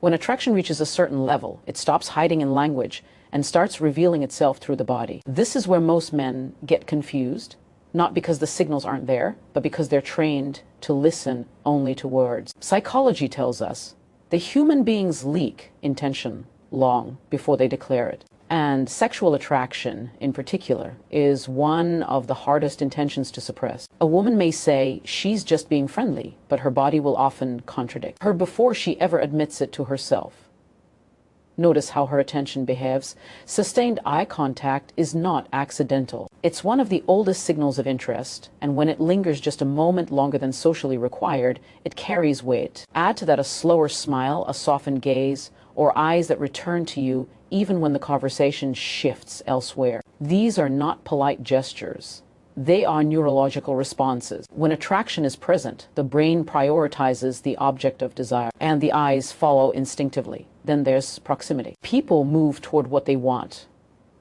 When attraction reaches a certain level, it stops hiding in language and starts revealing itself through the body. This is where most men get confused, not because the signals aren't there, but because they're trained to listen only to words. Psychology tells us the human beings leak intention long before they declare it. And sexual attraction, in particular, is one of the hardest intentions to suppress. A woman may say she's just being friendly, but her body will often contradict her before she ever admits it to herself. Notice how her attention behaves. Sustained eye contact is not accidental. It's one of the oldest signals of interest, and when it lingers just a moment longer than socially required, it carries weight. Add to that a slower smile, a softened gaze, or eyes that return to you even when the conversation shifts elsewhere. These are not polite gestures. They are neurological responses. When attraction is present, the brain prioritizes the object of desire, and the eyes follow instinctively. Then there's proximity. People move toward what they want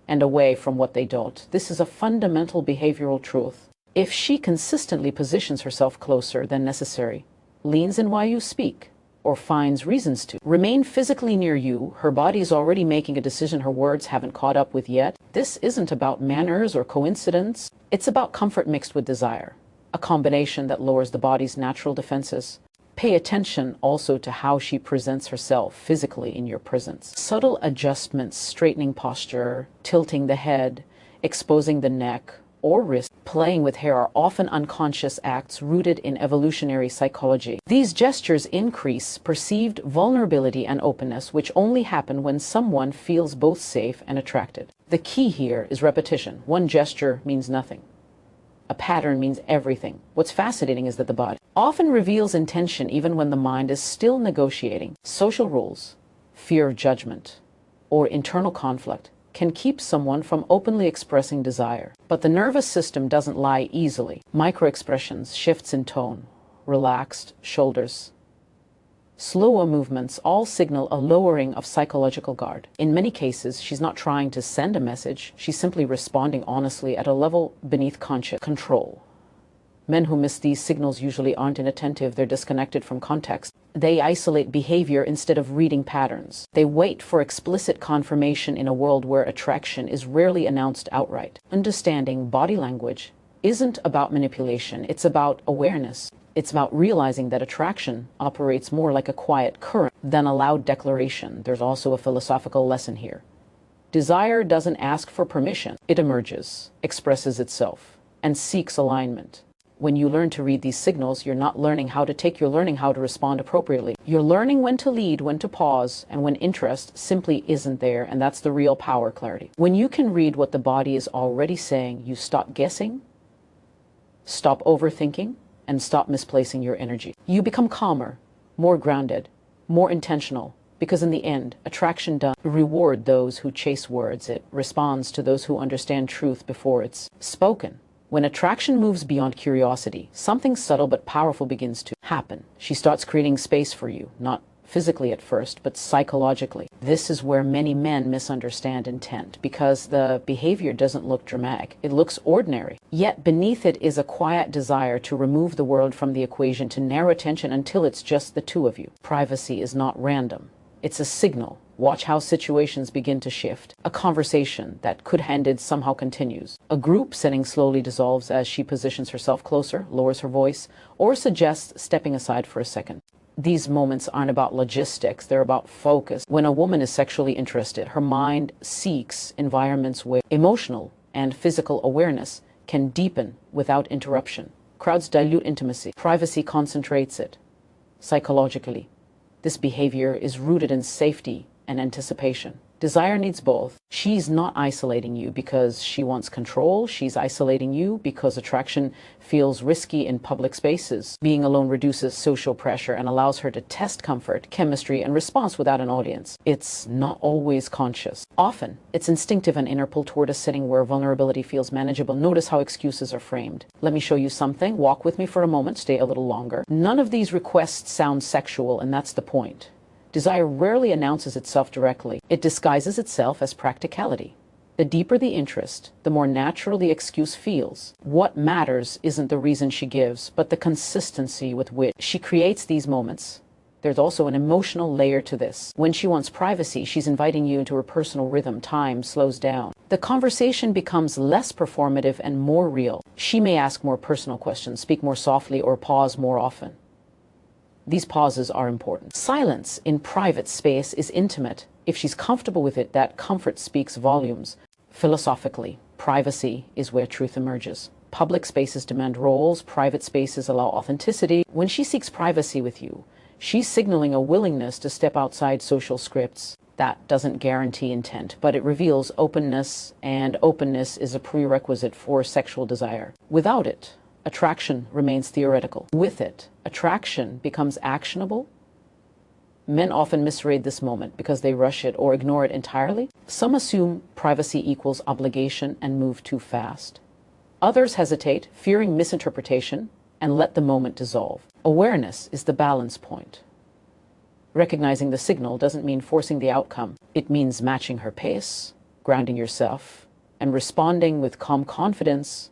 and away from what they don't. This is a fundamental behavioral truth. If she consistently positions herself closer than necessary, leans in while you speak, or finds reasons to remain physically near you, her body is already making a decision her words haven't caught up with yet. This isn't about manners or coincidence. It's about comfort mixed with desire, a combination that lowers the body's natural defenses. Pay attention also to how she presents herself physically in your presence. Subtle adjustments, straightening posture, tilting the head, exposing the neck or wrist, playing with hair are often unconscious acts rooted in evolutionary psychology. These gestures increase perceived vulnerability and openness, which only happen when someone feels both safe and attracted. The key here is repetition. One gesture means nothing. A pattern means everything. What's fascinating is that the body often reveals intention even when the mind is still negotiating. Social rules, fear of judgment, or internal conflict can keep someone from openly expressing desire. But the nervous system doesn't lie easily. Microexpressions, shifts in tone, relaxed shoulders, slower movements all signal a lowering of psychological guard. In many cases, she's not trying to send a message. She's simply responding honestly at a level beneath conscious control. Men who miss these signals usually aren't inattentive. They're disconnected from context. They isolate behavior instead of reading patterns. They wait for explicit confirmation in a world where attraction is rarely announced outright. Understanding body language isn't about manipulation. It's about awareness. It's about realizing that attraction operates more like a quiet current than a loud declaration. There's also a philosophical lesson here. Desire doesn't ask for permission. It emerges, expresses itself, and seeks alignment. When you learn to read these signals, you're not learning how to take, you're learning how to respond appropriately. You're learning when to lead, when to pause, and when interest simply isn't there, and that's the real power clarity. When you can read what the body is already saying, you stop guessing, stop overthinking, and stop misplacing your energy. You become calmer, more grounded, more intentional, because in the end, attraction does reward those who chase words. It responds to those who understand truth before it's spoken. When attraction moves beyond curiosity, something subtle but powerful begins to happen. She starts creating space for you, not physically at first, but psychologically. This is where many men misunderstand intent, because the behavior doesn't look dramatic. It looks ordinary. Yet beneath it is a quiet desire to remove the world from the equation, to narrow attention until it's just the two of you. Privacy is not random. It's a signal. Watch how situations begin to shift. A conversation that could have ended somehow continues. A group setting slowly dissolves as she positions herself closer, lowers her voice, or suggests stepping aside for a second. These moments aren't about logistics, they're about focus. When a woman is sexually interested, her mind seeks environments where emotional and physical awareness can deepen without interruption. Crowds dilute intimacy. Privacy concentrates it. Psychologically, this behavior is rooted in safety and anticipation. Desire needs both. She's not isolating you because she wants control. She's isolating you because attraction feels risky in public spaces. Being alone reduces social pressure and allows her to test comfort, chemistry, and response without an audience. It's not always conscious. Often, it's instinctive and inner pull toward a setting where vulnerability feels manageable. Notice how excuses are framed. Let me show you something. Walk with me for a moment. Stay a little longer. None of these requests sound sexual, and that's the point. Desire rarely announces itself directly. It disguises itself as practicality. The deeper the interest, the more natural the excuse feels. What matters isn't the reason she gives, but the consistency with which she creates these moments. There's also an emotional layer to this. When she wants privacy, she's inviting you into her personal rhythm. Time slows down. The conversation becomes less performative and more real. She may ask more personal questions, speak more softly, or pause more often. These pauses are important. Silence in private space is intimate. If she's comfortable with it, that comfort speaks volumes. Philosophically, privacy is where truth emerges. Public spaces demand roles, private spaces allow authenticity. When she seeks privacy with you, she's signaling a willingness to step outside social scripts. That doesn't guarantee intent, but it reveals openness, and openness is a prerequisite for sexual desire. Without it, attraction remains theoretical. With it, attraction becomes actionable. Men often misread this moment because they rush it or ignore it entirely. Some assume privacy equals obligation and move too fast. Others hesitate, fearing misinterpretation, and let the moment dissolve. Awareness is the balance point. Recognizing the signal doesn't mean forcing the outcome. It means matching her pace, grounding yourself, and responding with calm confidence.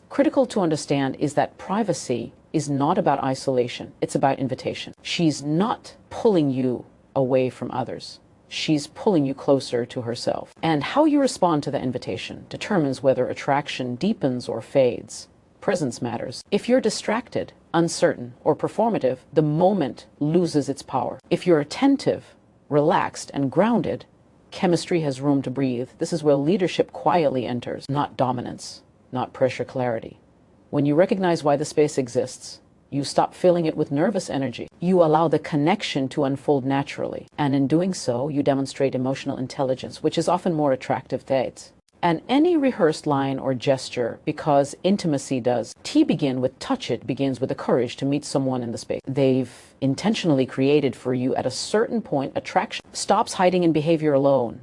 Critical to understand is that privacy is not about isolation. It's about invitation. She's not pulling you away from others. She's pulling you closer to herself. And how you respond to the invitation determines whether attraction deepens or fades. Presence matters. If you're distracted, uncertain, or performative, the moment loses its power. If you're attentive, relaxed, and grounded, chemistry has room to breathe. This is where leadership quietly enters, not dominance, not pressure, clarity. When you recognize why the space exists, you stop filling it with nervous energy. You allow the connection to unfold naturally. And in doing so, you demonstrate emotional intelligence, which is often more attractive traits. And any rehearsed line or gesture, because intimacy does. Begins with the courage to meet someone in the space they've intentionally created for you. At a certain point, attraction stops hiding in behavior alone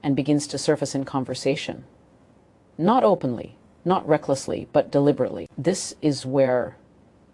and begins to surface in conversation. Not openly, not recklessly, but deliberately. This is where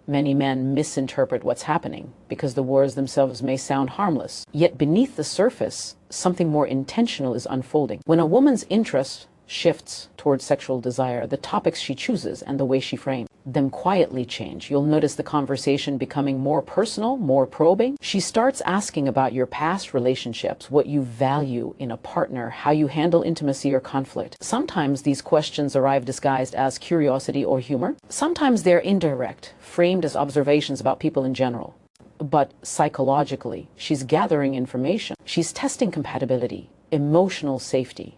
many men misinterpret what's happening because the words themselves may sound harmless. Yet beneath the surface, something more intentional is unfolding. When a woman's interest shifts towards sexual desire, the topics she chooses and the way she frames them quietly change. You'll notice the conversation becoming more personal, more probing. She starts asking about your past relationships, what you value in a partner, how you handle intimacy or conflict. Sometimes these questions arrive disguised as curiosity or humor. Sometimes they're indirect, framed as observations about people in general. But psychologically, she's gathering information. She's testing compatibility, emotional safety,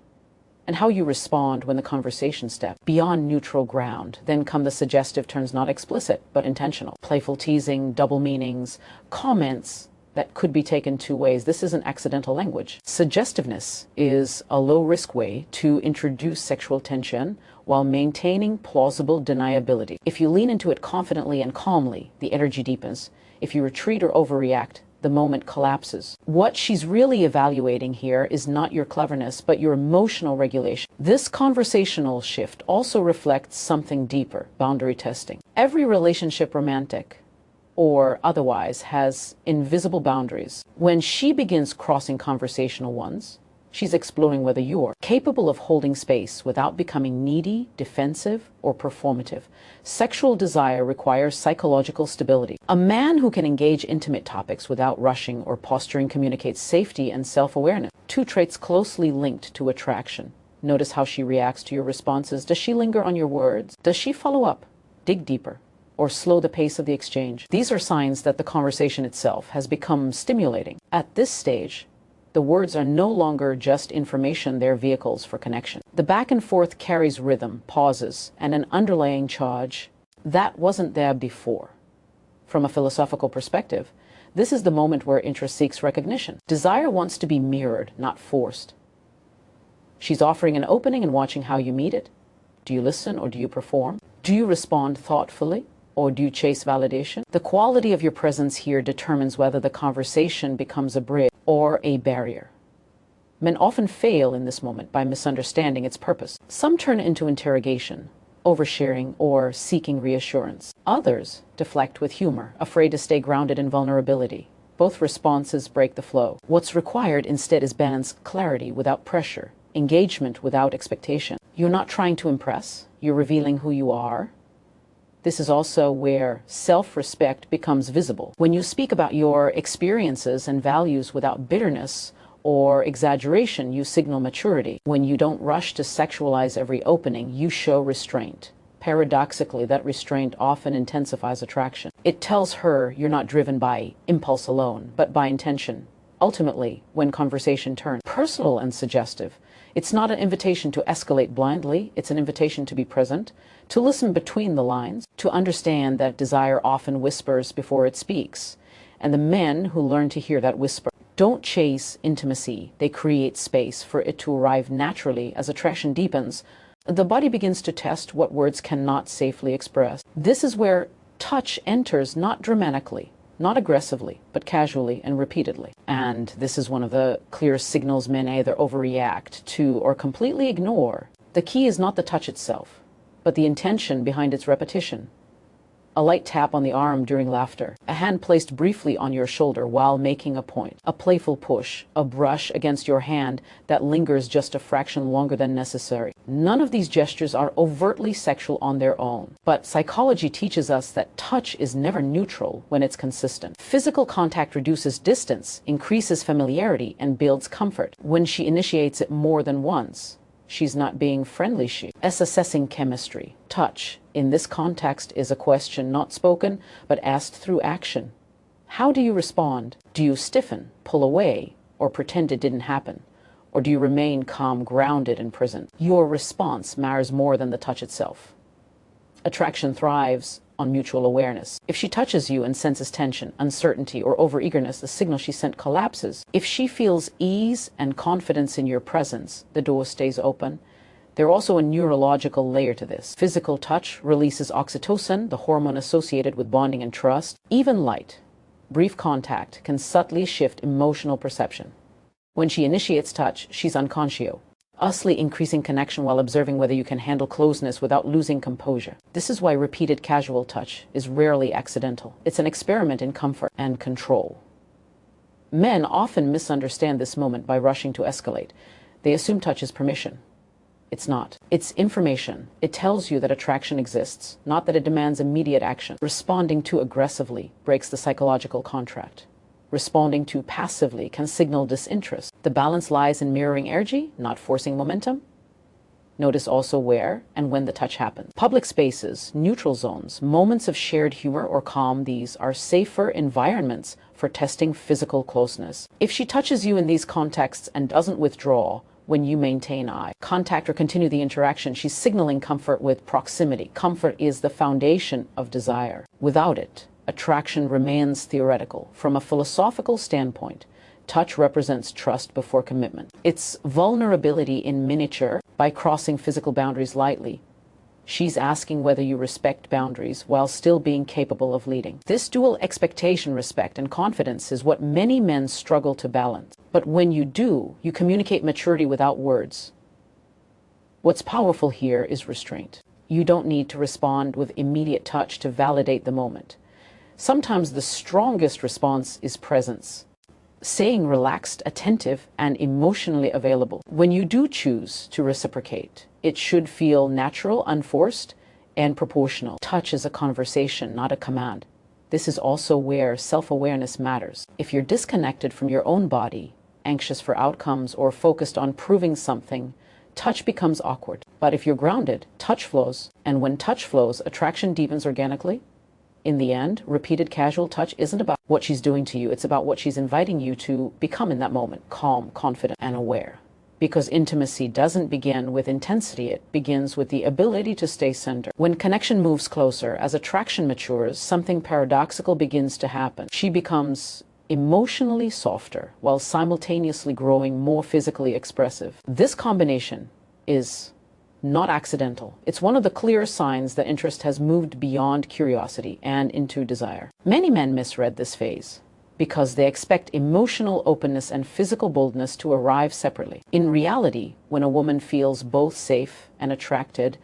and how you respond when the conversation steps beyond neutral ground. Then come the suggestive turns, not explicit, but intentional. Playful teasing, double meanings, comments that could be taken two ways. This isn't accidental language. Suggestiveness is a low-risk way to introduce sexual tension while maintaining plausible deniability. If you lean into it confidently and calmly, the energy deepens. If you retreat or overreact, the moment collapses. What she's really evaluating here is not your cleverness, but your emotional regulation. This conversational shift also reflects something deeper, boundary testing. Every relationship, romantic or otherwise, has invisible boundaries. When she begins crossing conversational ones, she's exploring whether you're capable of holding space without becoming needy, defensive, or performative. Sexual desire requires psychological stability. A man who can engage intimate topics without rushing or posturing communicates safety and self-awareness. Two traits closely linked to attraction. Notice how she reacts to your responses. Does she linger on your words? Does she follow up, dig deeper, or slow the pace of the exchange? These are signs that the conversation itself has become stimulating. At this stage, the words are no longer just information, they're vehicles for connection. The back and forth carries rhythm, pauses, and an underlying charge that wasn't there before. From a philosophical perspective, this is the moment where interest seeks recognition. Desire wants to be mirrored, not forced. She's offering an opening and watching how you meet it. Do you listen or do you perform? Do you respond thoughtfully or do you chase validation? The quality of your presence here determines whether the conversation becomes a bridge or a barrier. Men often fail in this moment by misunderstanding its purpose. Some turn into interrogation, oversharing, or seeking reassurance. Others deflect with humor, afraid to stay grounded in vulnerability. Both responses break the flow. What's required instead is balance, clarity without pressure, engagement without expectation. You're not trying to impress, you're revealing who you are. This is also where self-respect becomes visible. When you speak about your experiences and values without bitterness or exaggeration, you signal maturity. When you don't rush to sexualize every opening, you show restraint. Paradoxically, that restraint often intensifies attraction. It tells her you're not driven by impulse alone, but by intention. Ultimately, when conversation turns personal and suggestive, it's not an invitation to escalate blindly, it's an invitation to be present, to listen between the lines, to understand that desire often whispers before it speaks. And the men who learn to hear that whisper don't chase intimacy, they create space for it to arrive naturally. As attraction deepens, the body begins to test what words cannot safely express. This is where touch enters, not dramatically, not aggressively, but casually and repeatedly. And this is one of the clearest signals men either overreact to or completely ignore. The key is not the touch itself, but the intention behind its repetition. A light tap on the arm during laughter, a hand placed briefly on your shoulder while making a point, a playful push, a brush against your hand that lingers just a fraction longer than necessary. None of these gestures are overtly sexual on their own, but psychology teaches us that touch is never neutral when it's consistent. Physical contact reduces distance, increases familiarity, and builds comfort. When she initiates it more than once, she's not being friendly, she's assessing chemistry. Touch, in this context, is a question not spoken, but asked through action. How do you respond? Do you stiffen, pull away, or pretend it didn't happen? Or do you remain calm, grounded, and present? Your response matters more than the touch itself. Attraction thrives on mutual awareness. If she touches you and senses tension, uncertainty, or overeagerness, the signal she sent collapses. If she feels ease and confidence in your presence, the door stays open. There's also a neurological layer to this. Physical touch releases oxytocin, the hormone associated with bonding and trust. Even light, brief contact can subtly shift emotional perception. When she initiates touch, she's unconscio, usly increasing connection while observing whether you can handle closeness without losing composure. This is why repeated casual touch is rarely accidental. It's an experiment in comfort and control. Men often misunderstand this moment by rushing to escalate. They assume touch is permission. It's not. It's information. It tells you that attraction exists, not that it demands immediate action. Responding too aggressively breaks the psychological contract. Responding too passively can signal disinterest. The balance lies in mirroring energy, not forcing momentum. Notice also where and when the touch happens. Public spaces, neutral zones, moments of shared humor or calm, these are safer environments for testing physical closeness. If she touches you in these contexts and doesn't withdraw when you maintain eye contact or continue the interaction, she's signaling comfort with proximity. Comfort is the foundation of desire. Without it, attraction remains theoretical. From a philosophical standpoint, touch represents trust before commitment. It's vulnerability in miniature. By crossing physical boundaries lightly, she's asking whether you respect boundaries while still being capable of leading. This dual expectation, respect and confidence, is what many men struggle to balance. But when you do, you communicate maturity without words. What's powerful here is restraint. You don't need to respond with immediate touch to validate the moment. Sometimes the strongest response is presence. Saying relaxed, attentive, and emotionally available. When you do choose to reciprocate, it should feel natural, unforced, and proportional. Touch is a conversation, not a command. This is also where self-awareness matters. If you're disconnected from your own body, anxious for outcomes, or focused on proving something, touch becomes awkward. But if you're grounded, touch flows. And when touch flows, attraction deepens organically. In the end, repeated casual touch isn't about what she's doing to you. It's about what she's inviting you to become in that moment, calm, confident, and aware. Because intimacy doesn't begin with intensity, it begins with the ability to stay centered. When connection moves closer, as attraction matures, something paradoxical begins to happen. She becomes emotionally softer while simultaneously growing more physically expressive. This combination is not accidental. It's one of the clearest signs that interest has moved beyond curiosity and into desire. Many men misread this phase because they expect emotional openness and physical boldness to arrive separately. In reality, when a woman feels both safe and attracted,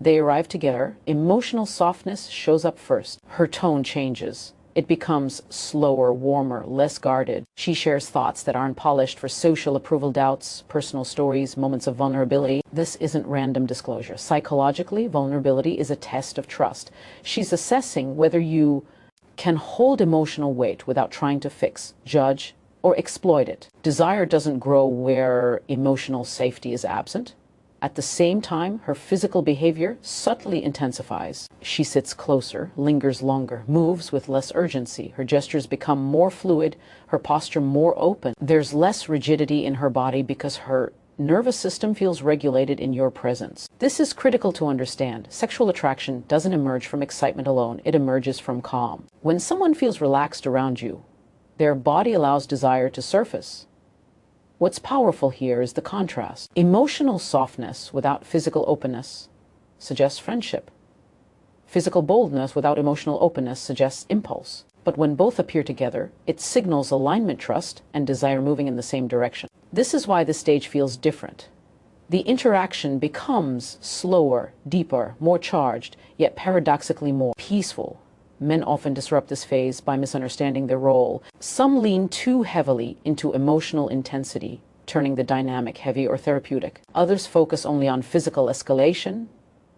they arrive together. Emotional softness shows up first. Her tone changes. It becomes slower, warmer, less guarded. She shares thoughts that aren't polished for social approval, doubts, personal stories, moments of vulnerability. This isn't random disclosure. Psychologically, vulnerability is a test of trust. She's assessing whether you can hold emotional weight without trying to fix, judge, or exploit it. Desire doesn't grow where emotional safety is absent. At the same time, her physical behavior subtly intensifies. She sits closer, lingers longer, moves with less urgency. Her gestures become more fluid, her posture more open. There's less rigidity in her body because her nervous system feels regulated in your presence. This is critical to understand. Sexual attraction doesn't emerge from excitement alone, it emerges from calm. When someone feels relaxed around you, their body allows desire to surface. What's powerful here is the contrast. Emotional softness without physical openness suggests friendship. Physical boldness without emotional openness suggests impulse. But when both appear together, it signals alignment, trust, and desire moving in the same direction. This is why this stage feels different. The interaction becomes slower, deeper, more charged, yet paradoxically more peaceful. Men often disrupt this phase by misunderstanding their role. Some lean too heavily into emotional intensity, turning the dynamic heavy or therapeutic. Others focus only on physical escalation,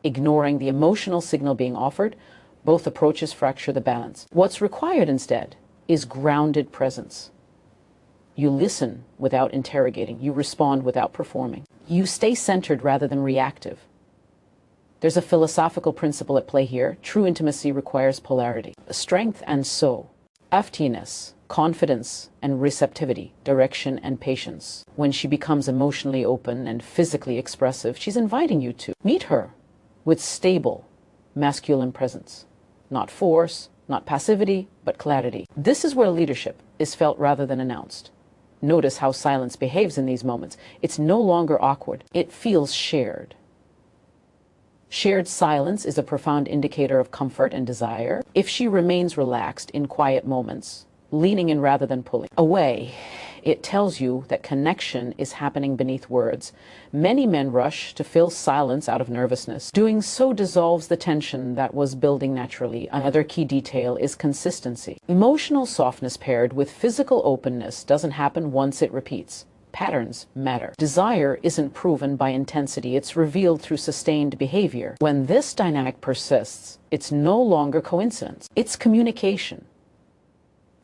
ignoring the emotional signal being offered. Both approaches fracture the balance. What's required instead is grounded presence. You listen without interrogating. You respond without performing. You stay centered rather than reactive. There's a philosophical principle at play here. True intimacy requires polarity, strength and soul, emptiness, confidence and receptivity, direction and patience. When she becomes emotionally open and physically expressive, she's inviting you to meet her with stable, masculine presence. Not force, not passivity, but clarity. This is where leadership is felt rather than announced. Notice how silence behaves in these moments. It's no longer awkward. It feels shared. Shared silence is a profound indicator of comfort and desire. If she remains relaxed in quiet moments, leaning in rather than pulling away, it tells you that connection is happening beneath words. Many men rush to fill silence out of nervousness. Doing so dissolves the tension that was building naturally. Another key detail is consistency. Emotional softness paired with physical openness doesn't happen once, it repeats. Patterns matter. Desire isn't proven by intensity, it's revealed through sustained behavior. When this dynamic persists, it's no longer coincidence, it's communication.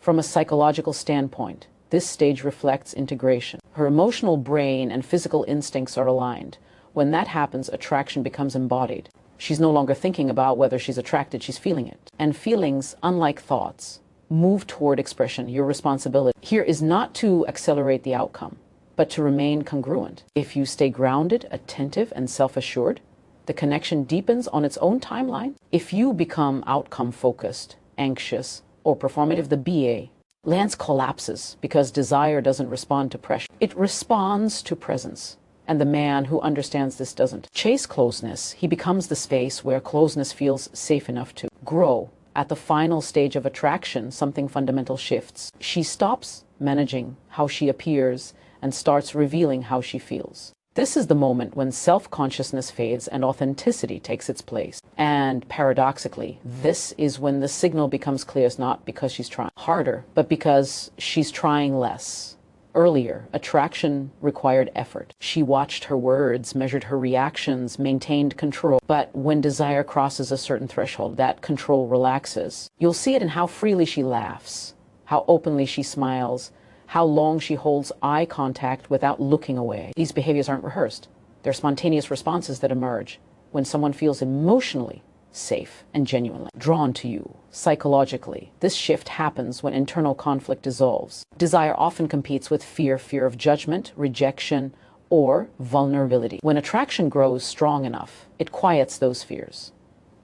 From a psychological standpoint, this stage reflects integration. Her emotional brain and physical instincts are aligned. When that happens, attraction becomes embodied. She's no longer thinking about whether she's attracted, she's feeling it. And feelings, unlike thoughts, move toward expression. Your responsibility here is not to accelerate the outcome, but to remain congruent. If you stay grounded, attentive, and self-assured, the connection deepens on its own timeline. If you become outcome-focused, anxious, or performative, the BA lance collapses because desire doesn't respond to pressure. It responds to presence. And the man who understands this doesn't chase closeness. He becomes the space where closeness feels safe enough to grow. At the final stage of attraction, something fundamental shifts. She stops managing how she appears and starts revealing how she feels. This is the moment when self-consciousness fades and authenticity takes its place. And paradoxically, this is when the signal becomes clearest, not because she's trying harder, but because she's trying less. Earlier, attraction required effort. She watched her words, measured her reactions, maintained control. But when desire crosses a certain threshold, that control relaxes. You'll see it in how freely she laughs, how openly she smiles, how long she holds eye contact without looking away. These behaviors aren't rehearsed. They're spontaneous responses that emerge when someone feels emotionally safe and genuinely drawn to you. Psychologically, this shift happens when internal conflict dissolves. Desire often competes with fear of judgment, rejection, or vulnerability. When attraction grows strong enough, it quiets those fears.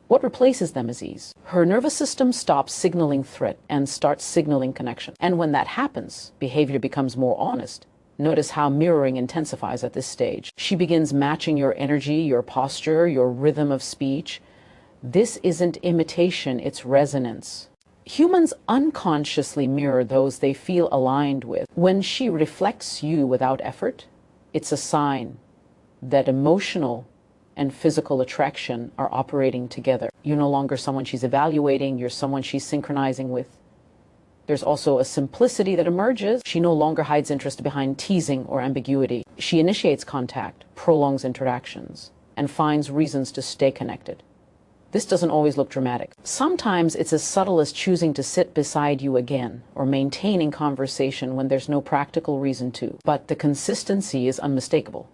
What replaces them is ease. Her nervous system stops signaling threat and starts signaling connection. And when that happens, behavior becomes more honest. Notice how mirroring intensifies at this stage. She begins matching your energy, your posture, your rhythm of speech. This isn't imitation, it's resonance. Humans unconsciously mirror those they feel aligned with. When she reflects you without effort, it's a sign that emotional and physical attraction are operating together. You're no longer someone she's evaluating, you're someone she's synchronizing with. There's also a simplicity that emerges. She no longer hides interest behind teasing or ambiguity. She initiates contact, prolongs interactions, and finds reasons to stay connected. This doesn't always look dramatic. Sometimes it's as subtle as choosing to sit beside you again or maintaining conversation when there's no practical reason to. But the consistency is unmistakable.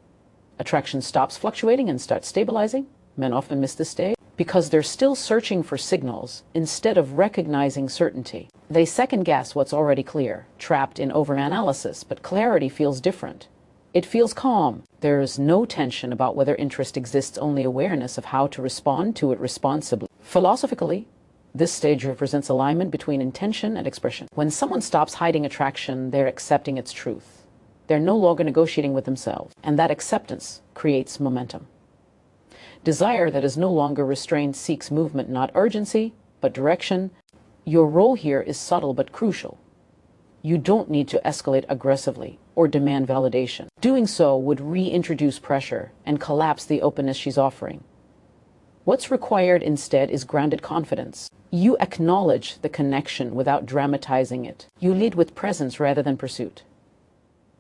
Attraction stops fluctuating and starts stabilizing. Men often miss this stage because they're still searching for signals instead of recognizing certainty. They second guess what's already clear, trapped in overanalysis, but clarity feels different. It feels calm. There is no tension about whether interest exists, only awareness of how to respond to it responsibly. Philosophically, this stage represents alignment between intention and expression. When someone stops hiding attraction, they're accepting its truth. They're no longer negotiating with themselves, and that acceptance creates momentum. Desire that is no longer restrained seeks movement, not urgency, but direction. Your role here is subtle but crucial. You don't need to escalate aggressively or demand validation. Doing so would reintroduce pressure and collapse the openness she's offering. What's required instead is grounded confidence. You acknowledge the connection without dramatizing it. You lead with presence rather than pursuit.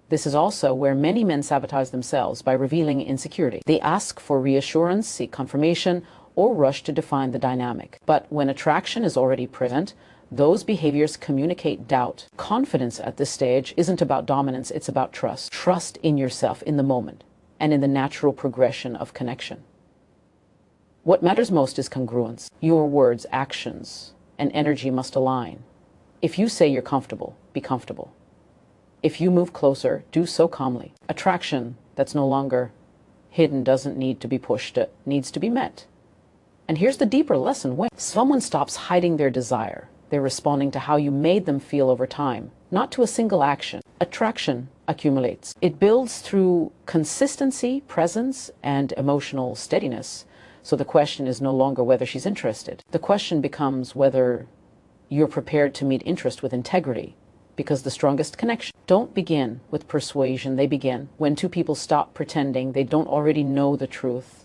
This is also where many men sabotage themselves by revealing insecurity. They ask for reassurance, seek confirmation, or rush to define the dynamic. But when attraction is already present, those behaviors communicate doubt. Confidence at this stage isn't about dominance, it's about trust. Trust in yourself in the moment and in the natural progression of connection. What matters most is congruence. Your words, actions, and energy must align. If you say you're comfortable, be comfortable. If you move closer, do so calmly. Attraction that's no longer hidden doesn't need to be pushed, it needs to be met. And here's the deeper lesson. When someone stops hiding their desire, they're responding to how you made them feel over time, not to a single action. Attraction accumulates. It builds through consistency, presence, and emotional steadiness. So the question is no longer whether she's interested. The question becomes whether you're prepared to meet interest with integrity, because the strongest connection don't begin with persuasion. They begin when two people stop pretending they don't already know the truth